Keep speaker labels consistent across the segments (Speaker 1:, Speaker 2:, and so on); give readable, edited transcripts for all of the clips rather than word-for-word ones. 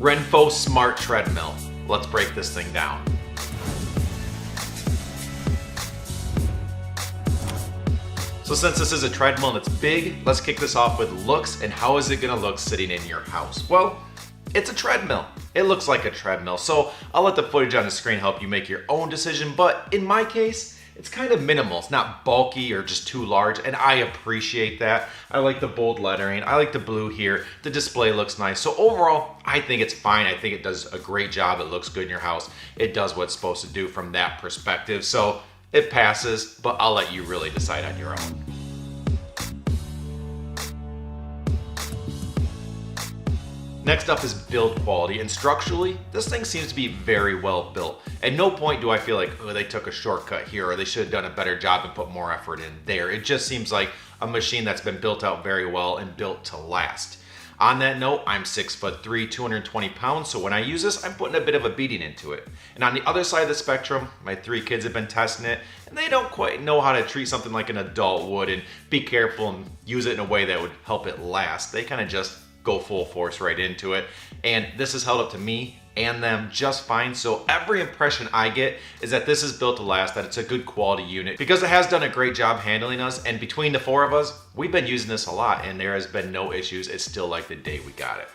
Speaker 1: Renpho Smart Treadmill. Let's break this thing down. So since this is a treadmill and it's big, let's kick this off with looks and how is it gonna look sitting in your house? Well, it's a treadmill. It looks like a treadmill. So I'll let the footage on the screen help you make your own decision, but in my case, it's kind of minimal. It's not bulky or just too large, and I appreciate that. I like the bold lettering. I like the blue here. The display looks nice. So overall, I think it's fine. I think it does a great job. It looks good in your house. It does what it's supposed to do from that perspective. So it passes, but I'll let you really decide on your own. Next up is build quality, and structurally, this thing seems to be very well built. At no point do I feel like, oh, they took a shortcut here, or they should have done a better job and put more effort in there. It just seems like a machine that's been built out very well and built to last. On that note, I'm 6'3", 220 pounds, so when I use this, I'm putting a bit of a beating into it. And on the other side of the spectrum, my 3 kids have been testing it, and they don't quite know how to treat something like an adult would and be careful and use it in a way that would help it last. They kind of just go full force right into it. And this has held up to me and them just fine. So every impression I get is that this is built to last, that it's a good quality unit because it has done a great job handling us. And between the 4 of us, we've been using this a lot and there has been no issues. It's still like the day we got it.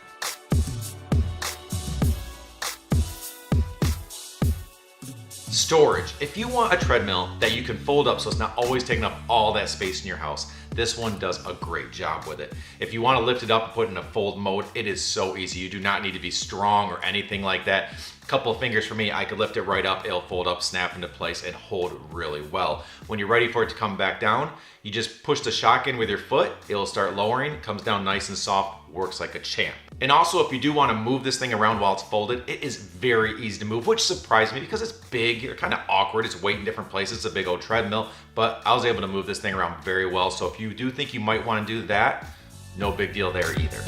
Speaker 1: Storage. If you want a treadmill that you can fold up so it's not always taking up all that space in your house, this one does a great job with it. If you want to lift it up and put it in a fold mode, it is so easy. You do not need to be strong or anything like that. A couple of fingers for me, I could lift it right up, it'll fold up, snap into place, and hold really well. When you're ready for it to come back down, you just push the shock in with your foot, it'll start lowering, comes down nice and soft, works like a champ. And also, if you do want to move this thing around while it's folded, it is very easy to move, which surprised me because it's big, you're kind of awkward, it's weight in different places, it's a big old treadmill, but I was able to move this thing around very well. So if you do think you might want to do that, no big deal there either.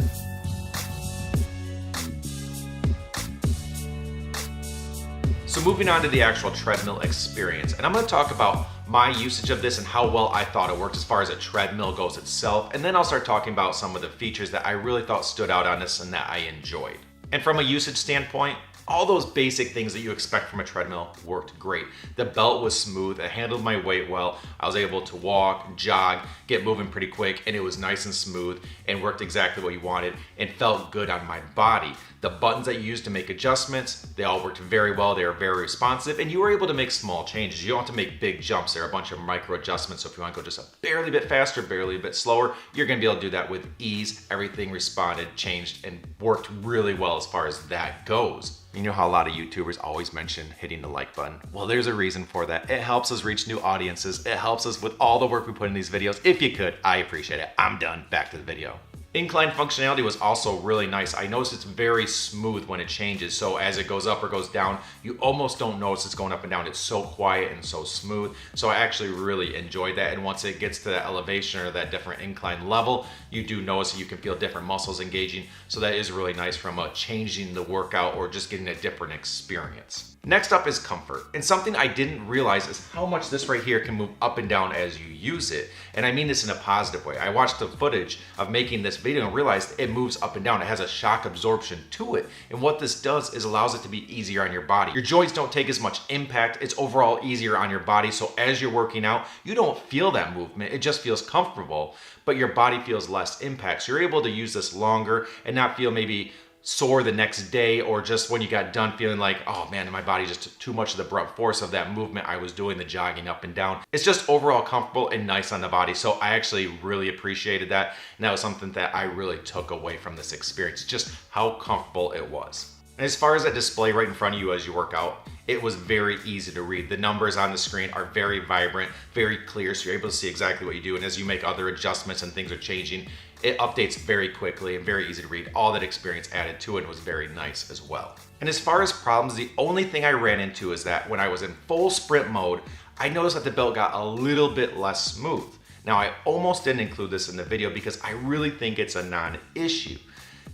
Speaker 1: So moving on to the actual treadmill experience, and I'm going to talk about my usage of this and how well I thought it worked as far as a treadmill goes itself, and then I'll start talking about some of the features that I really thought stood out on this and that I enjoyed. And from a usage standpoint, all those basic things that you expect from a treadmill worked great. The belt was smooth, it handled my weight well, I was able to walk, jog, get moving pretty quick, and it was nice and smooth and worked exactly what you wanted and felt good on my body. The buttons that you used to make adjustments, they all worked very well, they were very responsive, and you were able to make small changes. You don't have to make big jumps, there are a bunch of micro adjustments, so if you want to go just a barely bit faster, barely a bit slower, you're going to be able to do that with ease. Everything responded, changed, and worked really well as far as that goes. You know how a lot of YouTubers always mention hitting the like button? Well, there's a reason for that. It helps us reach new audiences. It helps us with all the work we put in these videos. If you could, I appreciate it. I'm done. Back to the video. Incline functionality was also really nice. I noticed it's very smooth when it changes. So as it goes up or goes down, you almost don't notice it's going up and down. It's so quiet and so smooth. So I actually really enjoyed that. And once it gets to that elevation or that different incline level, you do notice that you can feel different muscles engaging. So that is really nice from changing the workout or just getting a different experience. Next up is comfort. And something I didn't realize is how much this right here can move up and down as you use it. And I mean this in a positive way. I watched the footage of making this video and realized it moves up and down. It has a shock absorption to it. And what this does is allows it to be easier on your body. Your joints don't take as much impact. It's overall easier on your body. So as you're working out, you don't feel that movement. It just feels comfortable, but your body feels less impact. So you're able to use this longer and not feel maybe sore the next day or just when you got done feeling like, oh man, my body just took too much of the brunt force of that movement I was doing, the jogging up and down. It's just overall comfortable and nice on the body. So I actually really appreciated that. And that was something that I really took away from this experience, just how comfortable it was. And as far as that display right in front of you as you work out, it was very easy to read. The numbers on the screen are very vibrant, very clear, so you're able to see exactly what you do. And as you make other adjustments and things are changing, it updates very quickly and very easy to read. All that experience added to it was very nice as well. And as far as problems, the only thing I ran into is that when I was in full sprint mode, I noticed that the belt got a little bit less smooth. Now, I almost didn't include this in the video because I really think it's a non-issue.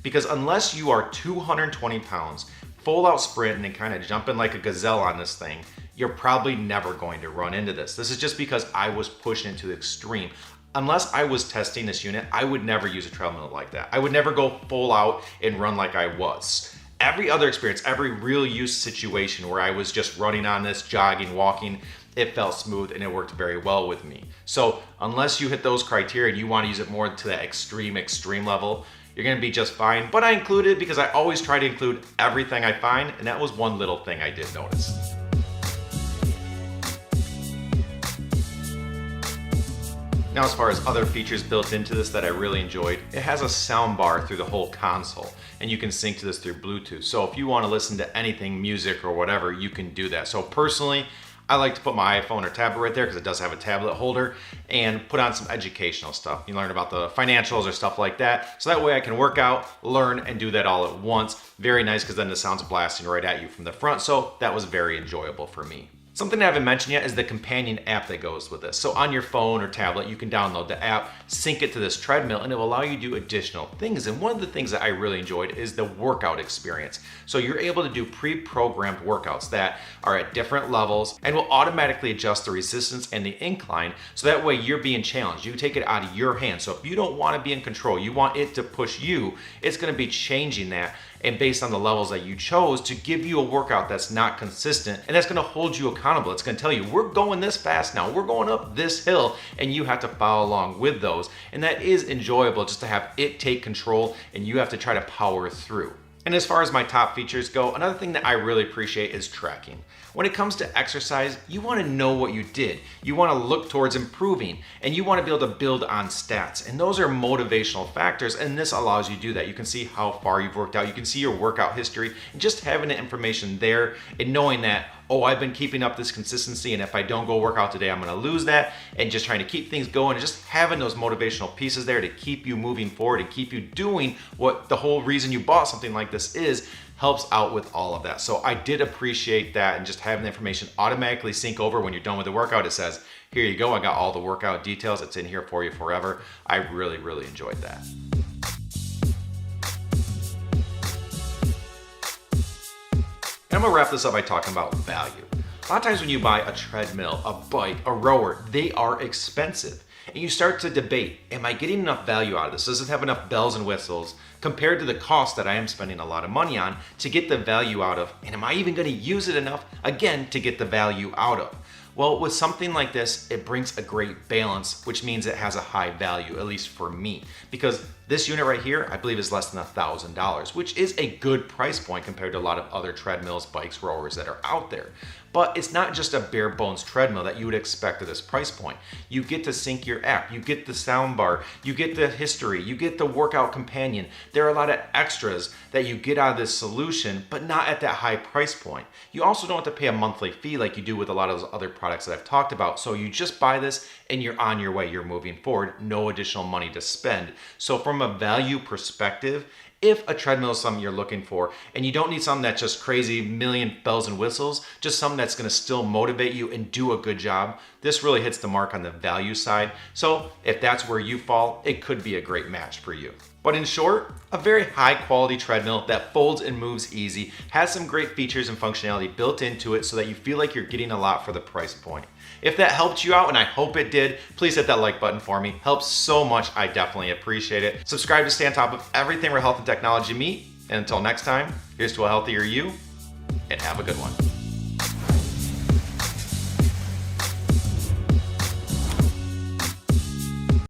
Speaker 1: Because unless you are 220 pounds, full out sprinting and kind of jumping like a gazelle on this thing, you're probably never going to run into this. This is just because I was pushing it to the extreme. Unless I was testing this unit, I would never use a treadmill like that. I would never go full out and run like I was. Every other experience, every real use situation where I was just running on this, jogging, walking, it felt smooth and it worked very well with me. So unless you hit those criteria and you want to use it more to that extreme level, you're going to be just fine. But I include it because I always try to include everything I find, and that was one little thing I did notice. Now, as far as other features built into this that I really enjoyed, it has a sound bar through the whole console, and you can sync to this through Bluetooth. So if you want to listen to anything, music or whatever, you can do that. So personally, I like to put my iPhone or tablet right there because it does have a tablet holder, and put on some educational stuff. You learn about the financials or stuff like that. So that way I can work out, learn, and do that all at once. Very nice, because then the sound's blasting right at you from the front. So that was very enjoyable for me. Something I haven't mentioned yet is the companion app that goes with this. So on your phone or tablet, you can download the app, sync it to this treadmill, and it will allow you to do additional things. And one of the things that I really enjoyed is the workout experience. So you're able to do pre-programmed workouts that are at different levels and will automatically adjust the resistance and the incline. So that way you're being challenged. You take it out of your hands. So if you don't want to be in control, you want it to push you, it's going to be changing that, and based on the levels that you chose, to give you a workout that's not consistent, and that's going to hold you accountable. It's going to tell you, we're going this fast now, we're going up this hill, and you have to follow along with those. And that is enjoyable, just to have it take control and you have to try to power through. And as far as my top features go, another thing that I really appreciate is tracking. When it comes to exercise, you want to know what you did. You want to look towards improving, and you want to be able to build on stats. And those are motivational factors, and this allows you to do that. You can see how far you've worked out. You can see your workout history, and just having the information there and knowing that, oh, I've been keeping up this consistency, and if I don't go work out today, I'm going to lose that, and just trying to keep things going, and just having those motivational pieces there to keep you moving forward and keep you doing what the whole reason you bought something like this is, helps out with all of that. So I did appreciate that, and just having the information automatically sync over when you're done with the workout. It says, here you go, I got all the workout details, it's in here for you forever. I really, really enjoyed that. And I'm gonna wrap this up by talking about value. A lot of times when you buy a treadmill, a bike, a rower, they are expensive. And you start to debate, am I getting enough value out of this? Does it have enough bells and whistles compared to the cost that I am spending a lot of money on to get the value out of? And am I even gonna use it enough, again, to get the value out of? Well, with something like this, it brings a great balance, which means it has a high value, at least for me. Because this unit right here, I believe is less than $1,000, which is a good price point compared to a lot of other treadmills, bikes, rowers that are out there. But it's not just a bare bones treadmill that you would expect at this price point. You get to sync your app, you get the sound bar, you get the history, you get the workout companion. There are a lot of extras that you get out of this solution, but not at that high price point. You also don't have to pay a monthly fee like you do with a lot of those other products that I've talked about. So you just buy this and you're on your way, you're moving forward, no additional money to spend. So from a value perspective, if a treadmill is something you're looking for and you don't need something that's just crazy million bells and whistles, just something that's going to still motivate you and do a good job, this really hits the mark on the value side. So if that's where you fall, it could be a great match for you. But in short, a very high quality treadmill that folds and moves easy, has some great features and functionality built into it so that you feel like you're getting a lot for the price point. If that helped you out, and I hope it did, please hit that like button for me. Helps so much, I definitely appreciate it. Subscribe to stay on top of everything where health and technology meet. And until next time, here's to a healthier you, and have a good one.